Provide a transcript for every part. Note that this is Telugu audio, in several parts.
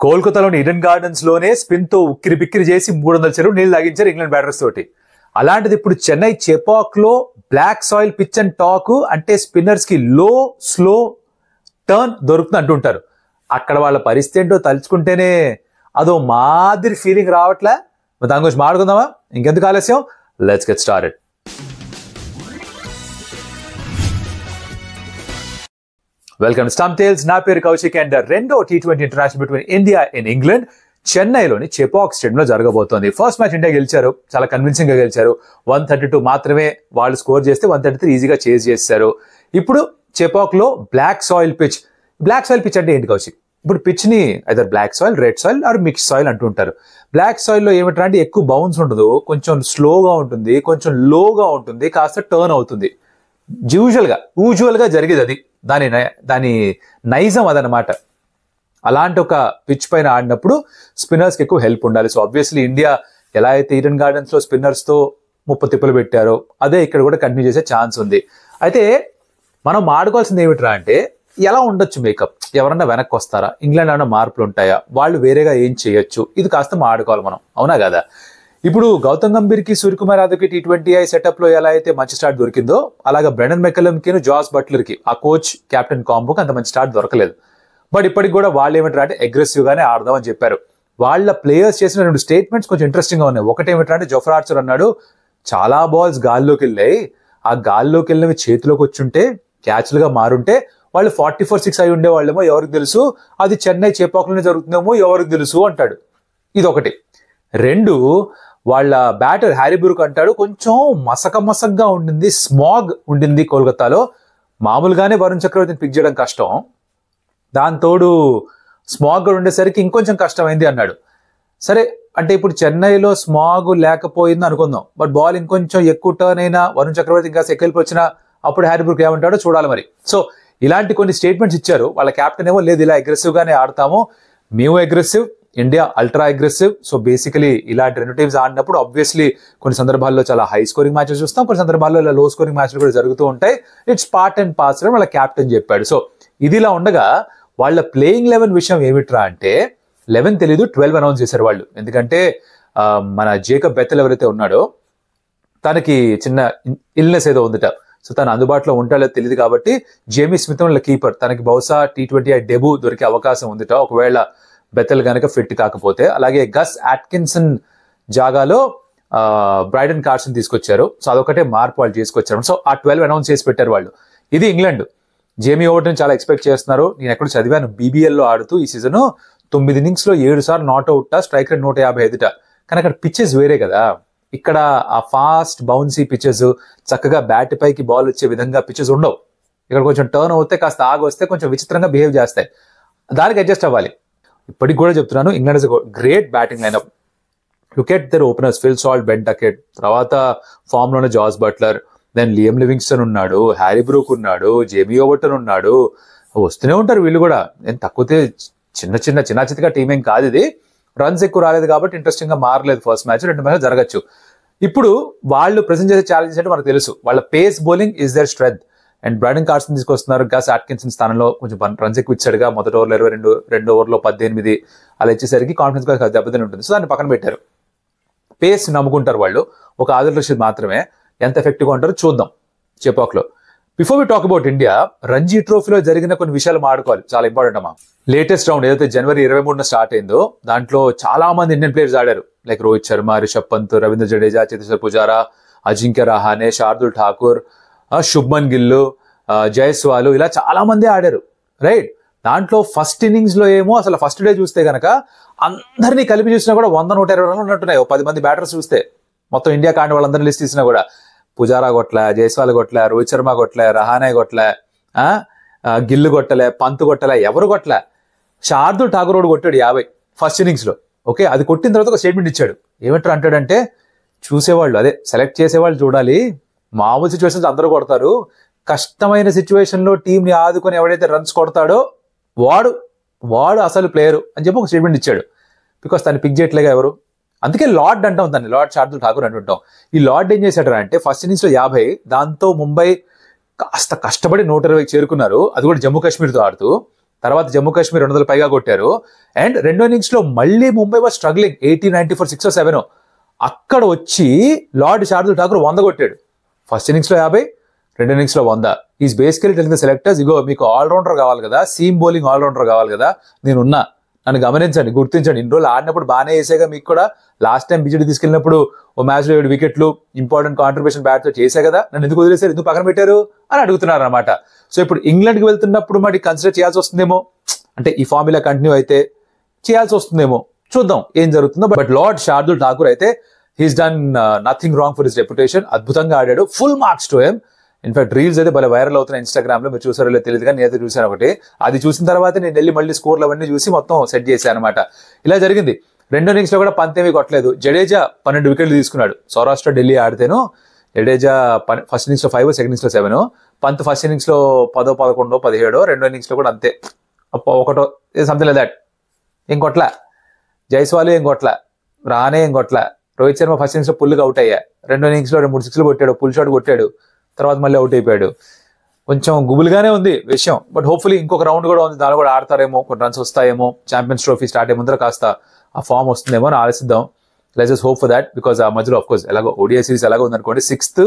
కోల్కతాలోని ఈడెన్ గార్డెన్స్ లోనే స్పిన్ తో ఉక్కిరి బిక్కిరి చేసి 300 చెరువు నీళ్లు తాగించారు ఇంగ్లాండ్ బ్యాటర్స్ తోటి. అలాంటిది ఇప్పుడు చెన్నై చెపాక్ లో black soil pitch and talk అంటే స్పిన్నర్స్ కి స్లో టర్న్ దొరుకుతుంది అంటుంటారు. అక్కడ వాళ్ళ పరిస్థితి ఏంటో తలుచుకుంటేనే అదో మాదిరి ఫీలింగ్ రావట్లే. దాని గురించి మాట్లాడుకుందామా? ఇంకెందుకు ఆలస్యం, let's get started. Welcome Stump Tales. నా పేరు కౌశిక్ అండ్ రెండో T20 international between India and England చెన్నైలోని చెపాక్ స్టేడియంలో జరగబోతోంది. ఫస్ట్ మ్యాచ్ ఇండియా గెలిచారు, చాలా కన్విన్సింగ్ గా గెలిచారు. 132 మాత్రమే వాళ్ళు స్కోర్ చేస్తే 133 ఈజీగా చేజ్ చేశారు. ఇప్పుడు చెపాక్ లో black soil pitch. Black soil pitch అంటే ఏంటి కౌశిక్? ఇప్పుడు పిచ్ ని either black soil, red soil or mix soil అంటుంటారు. బ్లాక్ సాయిల్ లో ఏమిటంటే ఎక్కువ బౌన్స్ ఉండదు, కొంచెం స్లోగా ఉంటుంది, కొంచెం లోగా ఉంటుంది, కాస్త టర్న్ అవుతుంది. యూజువల్ గా జరిగేది అది, దాని నైజం అదనమాట. అలాంటి ఒక పిచ్ పైన ఆడినప్పుడు స్పిన్నర్స్ కి ఎక్కువ హెల్ప్ ఉండాలి. సో ఆబ్వియస్లీ ఇండియా ఎలా అయితే ఈడెన్ గార్డెన్స్ లో స్పిన్నర్స్ తో 30 తిప్పలు పెట్టారో అదే ఇక్కడ కూడా కంటిన్యూ చేసే ఛాన్స్ ఉంది. అయితే మనం ఆడుకోవాల్సింది ఏమిట్రా అంటే ఎలా ఉండొచ్చు మేకప్, ఎవరన్నా వెనక్కి వస్తారా, ఇంగ్లాండ్ ఏమైనా మార్పులు ఉంటాయా, వాళ్ళు వేరేగా ఏం చేయొచ్చు, ఇది కాస్త ఆడుకోవాలి మనం, అవునా కదా? ఇప్పుడు గౌతమ్ గంభీర్ కి, సూర్యకుమార్ యాదవ్ కి T20I సెటప్ లో ఎలా అయితే మంచి స్టార్ట్ దొరికిందో అలాగా బ్రెండన్ మెక్కలమ్ కి, జాస్ బట్లర్ కి, ఆ కోచ్ కెప్టెన్ కాంబోకి అంత మంచి స్టార్ట్ దొరకలేదు. బట్ ఇప్పటికి కూడా వాళ్ళు ఏమిటంటే అంటే అగ్రెసివ్ గానే ఆడదాం అని చెప్పారు. వాళ్ళ ప్లేయర్స్ చేసిన 2 స్టేట్మెంట్స్ కొంచెం ఇంట్రెస్టింగ్ గా ఉన్నాయి. ఒకటి ఏమిటంటే జోఫ్రా ఆర్చర్ అన్నాడు, చాలా బాల్స్ గాల్లోకి వెళ్ళాయి, ఆ గాల్లోకి వెళ్ళినవి చేతిలోకి వచ్చుంటే క్యాచ్లుగా మారుంటే వాళ్ళు 44-6 అయి ఉండేవాళ్ళేమో, ఎవరికి తెలుసు, అది చెన్నై చేపాకులోనే జరుగుతుందేమో ఎవరికి తెలుసు అంటాడు. ఇది ఒకటి. 2, వాళ్ళ బ్యాటర్ హ్యారీ బ్రూక్ అంటాడు, కొంచెం మసకగా ఉండింది, స్మాగ్ ఉండింది కోల్కతాలో, మామూలుగానే వరుణ్ చక్రవర్తిని పిక్ చేయడం కష్టం, దాంతోడు స్మాగ్ ఉండేసరికి ఇంకొంచెం కష్టమైంది అన్నాడు. సరే అంటే ఇప్పుడు చెన్నైలో స్మాగ్ లేకపోయింది అనుకుందాం, బట్ బాల్ ఇంకొంచెం ఎక్కువ టర్న్ అయినా, వరుణ్ చక్రవర్తి ఇంకా సెకెల్కి వచ్చినా అప్పుడు హ్యారీ బ్రూక్ ఏమంటాడో చూడాలి మరి. సో ఇలాంటి కొన్ని స్టేట్మెంట్స్ ఇచ్చారు. వాళ్ళ కెప్టెన్ ఏమో లేదు ఇలా అగ్రెసివ్ గానే ఆడతాము, మేము aggressive, India ultra aggressive. So basically ఇలాంటి 2 టీమ్స్ ఆడినప్పుడు ఆబ్వియస్లీ కొన్ని సందర్భాల్లో చాలా హై స్కోరింగ్ మ్యాచెస్ చూస్తాం, కొన్ని సందర్భాల్లో ఇలా లో స్కోరింగ్ మ్యాచ్లు కూడా జరుగుతూ ఉంటాయి. ఇట్స్ పార్ట్ అండ్ పార్సల్ వాళ్ళ కెప్టెన్ చెప్పాడు. సో ఇది ఇలా ఉండగా వాళ్ళ ప్లేయింగ్ 11 విషయం ఏమిట్రా అంటే 11 తెలీదు, 12 అనౌన్స్ చేశారు వాళ్ళు. ఎందుకంటే మన జేకబ్ బెథెల్ ఎవరైతే ఉన్నాడో తనకి చిన్న ఇల్నెస్ ఏదో ఉందిట, సో తను అందుబాటులో ఉంటాడో తెలియదు కాబట్టి జేమీ స్మిత్ వాళ్ళ కీపర్, తనకి బహుశా T20I డెబ్యూ దొరికే అవకాశం ఉందిట ఒకవేళ బెథెల్ గనక ఫిట్ కాకపోతే. అలాగే గస్ అట్కిన్సన్ జాగాలో బ్రైడన్ కార్సన్ తీసుకొచ్చారు. సో అదొకటే మార్పు వాళ్ళు చేసుకొచ్చారు. సో ఆ 12 అనౌన్స్ చేసి పెట్టారు వాళ్ళు. ఇది ఇంగ్లాండ్. జేమీ ఓవర్టన్ చాలా ఎక్స్పెక్ట్ చేస్తున్నారు. నేను ఎక్కడ చదివాను, BBL లో ఆడుతూ ఈ సీజన్ 9 innings లో 7 సార్లు నాట్అవుట్, స్ట్రైక్ రేట్ 155. కానీ అక్కడ పిచ్చెస్ వేరే కదా, ఇక్కడ ఆ ఫాస్ట్ బౌన్సీ పిచ్చెస్, చక్కగా బ్యాట్ పైకి బాల్ వచ్చే విధంగా పిచ్చెస్ ఉండవు. ఇక్కడ కొంచెం టర్న్ అవుతే, కాస్త ఆగొస్తే కొంచెం విచిత్రంగా బిహేవ్ చేస్తాయి, దానికి అడ్జస్ట్ అవ్వాలి. ఇప్పటికి కూడా చెప్తున్నాను, England is great batting lineup. Look at their openers, Phil Salt, Ben Duckett, తర్వాత ఫామ్ లోనే Jos Buttler, then Liam Livingstone ఉన్నాడు, హ్యారీ బ్రూక్ ఉన్నాడు, జేమీ ఓవర్టన్ ఉన్నాడు, వస్తూనే ఉంటారు వీళ్ళు కూడా. నేను తక్కువతే చిన్న చితిగా టీం ఏం కాదు ఇది. రన్స్ ఎక్కువ రాలేదు కాబట్టి ఇంట్రెస్టింగ్ గా మారలేదు ఫస్ట్ మ్యాచ్, 2 మ్యాచ్ జరగచ్చు. ఇప్పుడు వాళ్ళు ప్రెజెంట్ చేసే ఛాలెంజ్ అంటే మనకు తెలుసు, వాళ్ళ pace bowling is their strength. And Brydon Carse తీసుకొస్తున్నారు, గస్ అట్కిన్సన్ స్థానంలో కొంచెం రన్స్ ఎక్కువ ఇచ్చాడుగా, మొదటి ఓవర్లో 22, రెండో ఓవర్లో 18 అలా ఇచ్చేసరికి కాన్ఫిడెన్స్ కూడా దెబ్బతిని ఉంటుంది. సో దాన్ని పక్కన పెట్టారు. పేస్ నమ్ముకుంటారు వాళ్ళు. ఒక ఆదిల్ రషీద్ మాత్రమే ఎంత ఎఫెక్టివ్గా ఉంటారో చూద్దాం చెపాక్ లో. Before we talk about India, Ranji ట్రోఫీలో జరిగిన కొన్ని విషయాలు మాట్లాడుకోవాలి, చాలా ఇంపార్టెంట్ అమ్మా. లేటెస్ట్ రౌండ్ ఏదైతే జనవరి 23 స్టార్ట్ అయిందో దాంట్లో చాలా మంది ఇండియన్ ప్లేయర్స్ ఆడారు. లైక్ రోహిత్ శర్మ, రిషబ్ పంత్, రవీంద్ర జడేజా, చేతేశ్వర్ పుజారా, అజింక్య రహానే, శార్దుల్ ఠాకూర్, శుభ్మన్ గిల్, జైస్వాల్, ఇలా చాలా మంది ఆడారు, రైట్? దాంట్లో ఫస్ట్ ఇన్నింగ్స్ లో ఏమో అసలు ఫస్ట్ డే చూస్తే గనక అందరినీ కలిపి చూసినా కూడా 100-120 రన్లు ఉన్నట్టున్నాయి. 10 మంది బ్యాటర్స్ చూస్తే మొత్తం ఇండియా కాండి వాళ్ళందరినీ లిస్ట్ తీసినా కూడా పుజారా కొట్ల, జైస్వాల్ కొట్ల, రోహిత్ శర్మ కొట్ల, రహానే కొట్ల, గిల్లు కొట్టలే, పంత్ కొట్టలే, ఎవరు కొట్ల. శార్దుల్ ఠాకూర్ కూడా కొట్టాడు 50 ఫస్ట్ ఇన్నింగ్స్ లో. ఓకే, అది కొట్టిన తర్వాత ఒక స్టేట్మెంట్ ఇచ్చాడు. ఏమంటారు అంటాడంటే, చూసేవాళ్ళు, అదే సెలెక్ట్ చేసేవాళ్ళు చూడాలి, మామూలు సిచ్యువేషన్స్ అందరూ కొడతారు, కష్టమైన సిచ్యువేషన్ లో టీం ని ఆదుకొని ఎవడైతే రన్స్ కొడతాడో వాడు అసలు ప్లేయరు అని చెప్పి ఒక స్టేట్మెంట్ ఇచ్చాడు. బికాస్ తను పిక్ చేయట్లేగా ఎవరు, అందుకే లార్డ్ అంటాం దాన్ని, లార్డ్ శార్దుల్ ఠాకూర్ అంటుంటాం. ఈ లార్డ్ ఏం చేశాడు అంటే ఫస్ట్ ఇన్నింగ్స్ లో 50, దాంతో ముంబై కాస్త కష్టపడి 120 చేరుకున్నారు, అది కూడా జమ్మూ కాశ్మీర్తో ఆడుతూ. తర్వాత జమ్మూ కాశ్మీర్ 200 పైగా కొట్టారు. అండ్ రెండో ఇన్నింగ్స్ లో మళ్ళీ Mumbai was struggling 80-90 for 6 or 7. అక్కడ వచ్చి లార్డ్ శార్దుల్ ఠాకూర్ 100 కొట్టాడు. ఫస్ట్ ఇన్నింగ్స్ లో 50, రెండో ఇన్నింగ్స్ లో 100. Is basically telling the selectors, ఇగో మీకు ఆల్రౌండర్ కావాలి కదా, సీమ్ బౌలింగ్ ఆల్రౌండర్ కావాలి కదా, నేనున్నా, నన్ను గమనించండి, గుర్తించండి. ఇన్ని రోజులు ఆడినప్పుడు బాగానే వేసాగా మీకు కూడా. లాస్ట్ టైం బిజెడి తీసుకెళ్ళినప్పుడు ఓ మ్యాచ్ లో 7 వికెట్లు ఇంపార్టెంట్ కాంట్రిబ్యూషన్ బ్యాట్ తో చేసా కదా, నన్ను ఎందుకు వదిలేశారు, ఎందుకు పక్కన పెట్టారు అని అడుగుతున్నారు అనమాట. సో ఇప్పుడు ఇంగ్లాండ్ కి వెళ్తున్నప్పుడు మరి కన్సిడర్ చేయాల్సి వస్తుందేమో, అంటే ఈ ఫార్ములా కంటిన్యూ అయితే చేయాల్సి వస్తుందేమో, చూద్దాం ఏం జరుగుతుందో. బట్ లార్డ్ శార్దుల్ ఠాకూర్ అయితే he's done nothing wrong for his reputation. అద్భుతంగా ఆడాడు, full marks to him. In fact reels అయితే భలే వైరల్ అవుతున్నాయి ఇన్స్టాగ్రామ్ లో, మీరు చూసారో లేదో తెలియదు కానీ నేనైతే చూసాను ఒకటి. అది చూసిన తర్వాత నేను వెళ్ళి మళ్ళీ స్కోర్లు అవన్నీ చూసి మొత్తం సెట్ చేశాను అనమాట. ఇలా జరిగింది. రెండో ఇన్నింగ్స్ లో కూడా పంత్ ఏమీ కొట్టలేదు. జడేజా 12 వికెట్లు తీసుకున్నాడు. సౌరాష్ట్ర ఢిల్లీ ఆడితేను జడేజా ఫస్ట్ ఇన్నింగ్స్ లో 5, సెకండ్ ఇన్నింగ్స్ లో 7. పంత్ ఫస్ట్ ఇన్నింగ్స్ లో 10, 11, 17. రెండో ఇన్నింగ్స్ లో కూడా అంతే, 1 సంథింగ్ లైక్ దట్. ఏం కొట్ల జైస్వాల్, ఏం కొట్ల రానే, ఏం కొట్ల రోహిత్ శర్మ. ఫస్ట్ ఇన్నింగ్స్ లో పుల్గా అవుట్ అయ్యా. రెండో ఇన్నింగ్స్ లో 2-3 సిక్స్లు కొట్టాడు, పుల్ షాట్ కొట్టాడు, తర్వాత మళ్ళీ అవుట్ అయిపోయాడు. కొంచెం గుబులుగానే ఉంది విషయం. బట్ హోప్ఫుల్లీ ఇంకొక రౌండ్ కూడా ఉంది, దాని కూడా ఆడతారేమో, కొన్ని రన్స్ వస్తాయేమో, ఛాంపియన్స్ ట్రోఫీ స్టార్ట్ అయ్యే ముందర కాస్త ఆ ఫామ్ వస్తుందేమో అని ఆలోచిద్దాం. Let's just hope for that. Because ఆ మధ్యలో ఆఫ్ కోర్స్ ఎలాగో ఓడిఐ సిరీస్ ఎలాగో ఉందనుకోండి, 6th,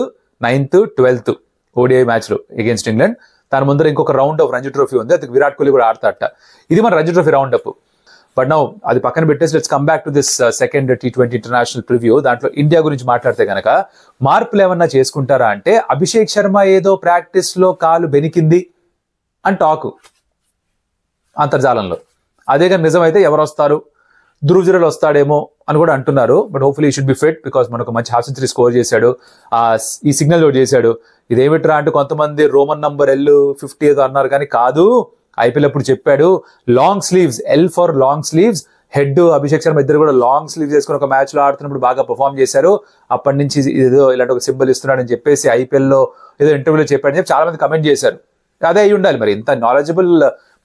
9th, 12th ఓడిఐ మ్యాచ్లు అగేన్స్ట్ ఇంగ్లాండ్. దాని ముందర ఇంకొక రౌండ్ ఆఫ్ రంజీ ట్రోఫీ ఉంది, అది విరాట్ కోహ్లీ కూడా ఆడతాట. ఇది మన Ranji trophy round up. But now అది పక్కన పెట్టేసి let's come back to this second T20 international preview. దాంట్లో ఇండియా గురించి మాట్లాడితే కనుక మార్పులు ఏమన్నా చేసుకుంటారా అంటే, అభిషేక్ శర్మ ఏదో ప్రాక్టీస్ లో కాలు బెనికింది అని టాకు అంతర్జాలంలో. అదే కానీ నిజమైతే ఎవరు వస్తారు, ధ్రువ్ జురేల్ వస్తాడేమో అని కూడా అంటున్నారు. But hopefully should be fit, because మనకు మంచి హాఫ్ సెంచరీ స్కోర్ చేశాడు, ఈ సిగ్నల్ లోడ్ చేశాడు. ఇదేమిట్రా అంటే కొంతమంది రోమన్ నంబర్ L50 ఏదో అన్నారు, కానీ కాదు, ఐపీఎల్ అప్పుడు చెప్పాడు long sleeves, L for long sleeves. Head Abhishek Sharma ఇద్దరు కూడా లాంగ్ స్లీవ్స్ వేసుకుని ఒక మ్యాచ్ లో ఆడుతున్నప్పుడు బాగా పర్ఫామ్ చేశారు. అప్పటి నుంచి ఏదో ఇలాంటి ఒక సింబల్ ఇస్తున్నాడు అని చెప్పేసి ఐపీఎల్ లో ఏదో ఇంటర్వ్యూలో చెప్పాడని చెప్పి చాలా మంది కమెంట్ చేశారు. అదే అయి ఉండాలి మరి, ఇంత నాలెడ్జబుల్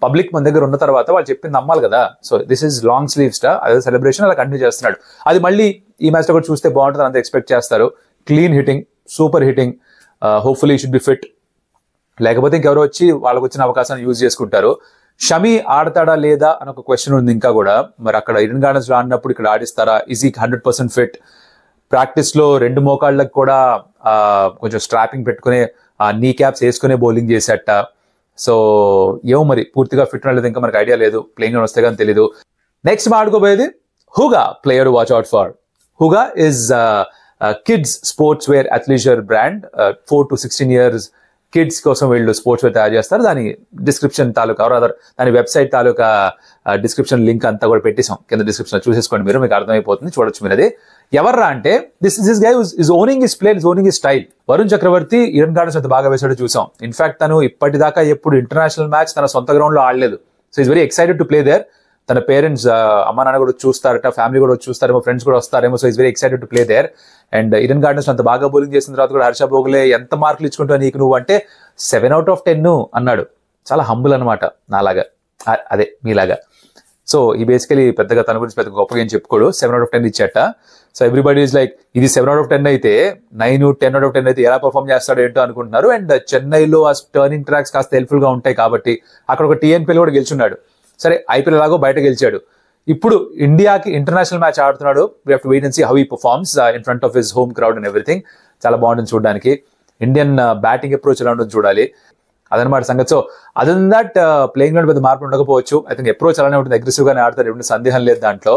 పబ్లిక్ మన దగ్గర ఉన్న తర్వాత వాళ్ళు చెప్పింది నమ్మాలి కదా. So this is long sleeves డా, అదే సెలబ్రేషన్ అలా కంటిన్యూ చేస్తున్నాడు. అది మళ్ళీ ఈ మ్యాచ్ లో కూడా చూస్తే బాగుంటుంది అంత ఎక్స్పెక్ట్ చేస్తారు. Clean hitting, super hitting. Hopefully should be fit, లేకపోతే ఇంకెవరో వచ్చి వాళ్ళకు వచ్చిన అవకాశాన్ని యూజ్ చేసుకుంటారు. షమి ఆడతాడా లేదా అని ఒక క్వశ్చన్ ఉంది ఇంకా కూడా. మరి అక్కడ ఈడెన్ గార్డెన్స్ లో ఆడినప్పుడు ఇక్కడ ఆడిస్తారా? ఈజ్ ఈ 100% ఫిట్? ప్రాక్టీస్ లో 2 మోకాళ్ళకు కూడా కొంచెం స్ట్రాపింగ్ పెట్టుకునే నీ క్యాప్స్ వేసుకునే బౌలింగ్ చేసేట. సో ఏమో మరి పూర్తిగా ఫిట్ అనేది ఇంకా మనకు ఐడియా లేదు, ప్లేయింగ్ వస్తే కానీ తెలీదు. నెక్స్ట్ మాట్లాడుకోబోయేది Hooga, player watch out for. Hooga is kids sports wear athleisure brand. 4 to 16 years kids కోసం వీళ్ళు స్పోర్ట్స్ వేర్ తయారు చేస్తారు. దాని డిస్క్రిప్షన్ తాలూకా దాని వెబ్సైట్ తాలూకా డిస్క్రిప్షన్ లింక్ అంతా కూడా పెట్టేసాం కింద డిస్క్రిప్షన్ లో, చూసేసుకోండి మీరు, మీకు అర్థమైపోతుంది, చూడొచ్చు మీరు. అది ఎవర్రా అంటే this guy is owning his play, is owning his style. Varun Chakravarthy Eden Gardens అంత బాగా వేసాడో చూసాం. ఇన్ఫాక్ట్ తను ఇప్పటిదాకా ఎప్పుడు ఇంటర్నేషనల్ మ్యాచ్ తన సొంత గ్రౌండ్ లో ఆడలేదు. So is very excited to play there. తన పేరెంట్స్ అమ్మ నాన్న కూడా చూస్తారట, ఫ్యామిలీ కూడా చూస్తారేమో, ఫ్రెండ్స్ కూడా వస్తారేమో. So is very excited to play there. And Eden Gardens అంత బాగా బౌలింగ్ చేసిన తర్వాత కూడా హర్ష భోగ్లే ఎంత మార్కులు ఇచ్చుకుంటావు నీకు నువ్వు అంటే 7 out of 10 అన్నాడు. చాలా హంబుల్ అనమాట, నాలాగా, అదే మీలాగా. సో ఈ బేసికలీ పెద్దగా తన గురించి పెద్ద గొప్పగా ఏం చెప్పుకోడు. 7 out of 10 ఇచ్చాట. సో ఎవ్రీబడి ఈజ్ లైక్, ఇది 7 out of 10 అయితే 9, 10 out of 10 అయితే ఎలా పర్ఫామ్ చేస్తాడు ఏంటో అనుకుంటున్నారు. అండ్ చెన్నైలో ఆ టర్నింగ్ ట్రాక్స్ కాస్త హెల్ప్ఫుల్ గా ఉంటాయి కాబట్టి అక్కడ ఒక TNPL కూడా గెలుచున్నాడు. సరే ఐపీఎల్ ఎలాగో బయట గెలిచాడు. ఇప్పుడు ఇండియాకి ఇంటర్నేషనల్ మ్యాచ్ ఆడుతున్నాడు. We have to wait and see how he performs in front of his home crowd and everything. చాలా బాగుంటుంది చూడడానికి. ఇండియన్ బ్యాటింగ్ అప్రోచ్ ఎలా ఉంటుంది చూడాలి, అదనమాట సంగతి. So other than that playing లో పెద్ద మార్పు ఉండకపోవచ్చు. ఐ థింక్ అప్రోచ్ అలానే ఉంటుంది, అగ్రెసివ్ గానే ఆడతారు, ఎటువంటి సందేహం లేదు దాంట్లో.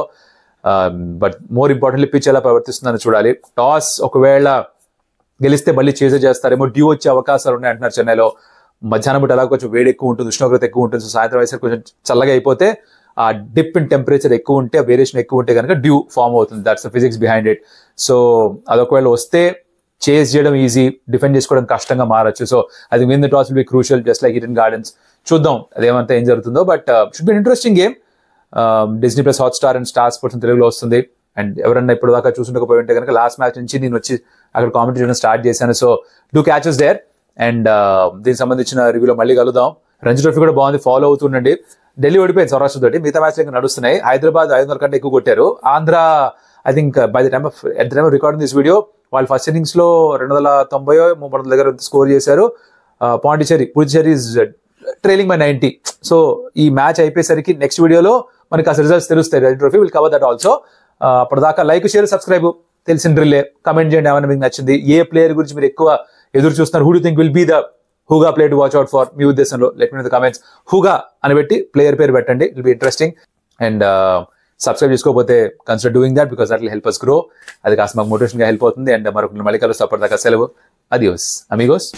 బట్ మోర్ ఇంపార్టెంట్లీ పిచ్ ఎలా ప్రవర్తిస్తుందని చూడాలి. టాస్ ఒకవేళ గెలిస్తే మళ్ళీ చేసే చేస్తారేమో, డ్యూ వచ్చే అవకాశాలు ఉన్నాయి అంటున్నారు చెన్నైలో. మధ్యాహ్నం పూట అలా కొంచెం వేడి ఎక్కువ ఉంటుంది, ఉష్ణోగ్రత ఎక్కువ ఉంటుంది. సో సాయంత్రం వయసు కొంచెం చల్లగా అయిపోతే ఆ డిప్ ఇన్ టెంపరేచర్ ఎక్కువ ఉంటే, వేరియేషన్ ఎక్కువ ఉంటే కనుక డ్యూ ఫామ్ అవుతుంది. That's the physics behind it. So అదొకవేళ వస్తే చేజ్ చేయడం ఈజీ, డిఫెండ్ చేసుకోవడం కష్టంగా మారచ్చు. సో అది win the toss will be crucial, just like Eden gardens. చూద్దాం అదేమంతా ఏం జరుగుతుందో. But should be interesting game. Disney+ Hotstar and star sports తెలుగులో వస్తుంది. అండ్ ఎవరన్నా ఇప్పుడు దాకా చూసుండకపోయి ఉంటే కనుక లాస్ట్ మ్యాచ్ నుంచి నేను వచ్చి అక్కడ కామెంట్ చేయడం స్టార్ట్ చేశాను. So two catches there. And దీనికి సంబంధించిన రివ్యూలో మళ్ళీ కలుద్దాం. రంజీ ట్రోఫీ కూడా బాగుంది, ఫాలో అవుతుండండి. ఢిల్లీ ఓడిపోయింది సౌరాష్ట్ర తోటి, మిగతా మ్యాచ్లు ఇంకా నడుస్తున్నాయి. హైదరాబాద్ 500 కంటే ఎక్కువ కొట్టారు. Andhra I think by the time of recording this video వాళ్ళు ఫస్ట్ ఇన్నింగ్స్ లో 290 300 దగ్గర స్కోర్ చేశారు. Puducherry trailing by 90. సో ఈ మ్యాచ్ అయిపోయేసరికి నెక్స్ట్ వీడియోలో మనకి అసలు రిజల్ట్స్ తెలుస్తాయి. Ranji trophy will cover that also. అప్పటిదాకా లైక్, షేర్, సబ్స్క్రైబ్, తెలిసిన డ్రిల్లే. కమెంట్ చేయండి ఏమైనా మీకు నచ్చింది, ఏ ప్లేయర్ గురించి మీరు ఎక్కువ ఎదురు చూస్తున్నారు. Who do think will be the Hooga player to watch out for మీ ఉద్దేశంలో? Let me know the comments. Hooga అని పెట్టి ప్లేయర్ పేరు పెట్టండి, it will be interesting. And subscribe చేసుకోకపోతే consider doing that, because that will help us grow. అది కాస్త మాకు మోటివేషన్ గా హెల్ప్ అవుతుంది. అండ్ మరొక మళ్ళీ కలుస్తాం. అప్పటిదాకా సెలవు. Adios Amigos.